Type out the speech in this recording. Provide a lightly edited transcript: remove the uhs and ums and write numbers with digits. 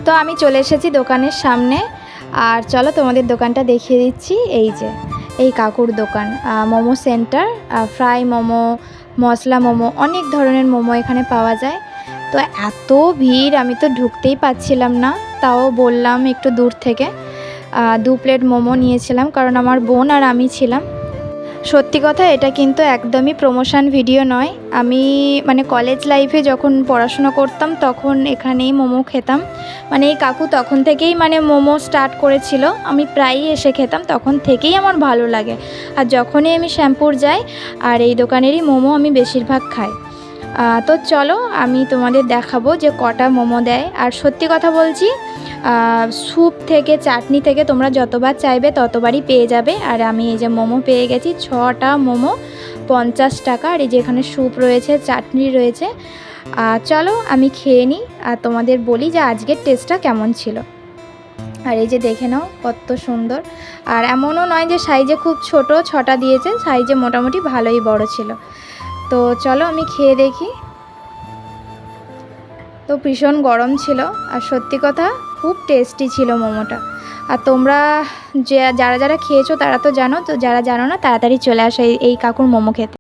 তো আমি চলে এসেছি দোকানের সামনে, আর চলো তোমাদের দোকানটা দেখিয়ে দিচ্ছি। এই যে এই কাকুর দোকান, মোমো সেন্টার, ফ্রাই মোমো, মশলা মোমো, অনেক ধরনের মোমো এখানে পাওয়া যায়। তো এত ভিড়, আমি তো ঢুকতেই পাচ্ছিলাম না, তাও বললাম একটু দূর থেকে 2 প্লেট মোমো নিয়েছিলাম, কারণ আমার বোন আর আমি ছিলাম। সত্যি কথা, এটা কিন্তু একদমই প্রমোশন ভিডিও নয়। আমি মানে কলেজ লাইফে যখন পড়াশোনা করতাম তখন এখানেই মোমো খেতাম। মানে এই কাকু তখন থেকেই মানে মোমো স্টার্ট করেছিল, আমি প্রায়ই এসে খেতাম, তখন থেকেই আমার ভালো লাগে। আর যখনই আমি শ্যামপুর যাই আর এই দোকানেরই মোমো আমি বেশিরভাগ খাই। তো চলো আমি তোমাদের দেখাবো যে কটা মোমো দেয়। আর সত্যি কথা বলছি, স্যুপ থেকে চাটনি থেকে তোমরা যতবার চাইবে ততবারই পেয়ে যাবে। আর আমি এই যে মোমো পেয়ে গেছি, 6টা মোমো 50 টাকা। আর এই যে এখানে স্যুপ রয়েছে, চাটনি রয়েছে। চলো আমি খেয়ে নিই আর তোমাদের বলি যে আজকের টেস্টটা কেমন ছিল। আর এই যে দেখে নাও কত সুন্দর। আর এমনও নয় যে সাইজে খুব ছোট, 6টা দিয়েছে, সাইজে মোটামুটি ভালোই বড় ছিল। তো চলো আমি খেয়ে দেখি। তো ভীষণ গরম ছিল, আর সত্যি কথা খুব টেস্টি ছিল মোমোটা। আর তোমরা যারা যারা খেয়েছো তারা তো জানো, তো যারা জানো না তাড়াতাড়ি চলে আসো এই কাকুর মোমো খেতে।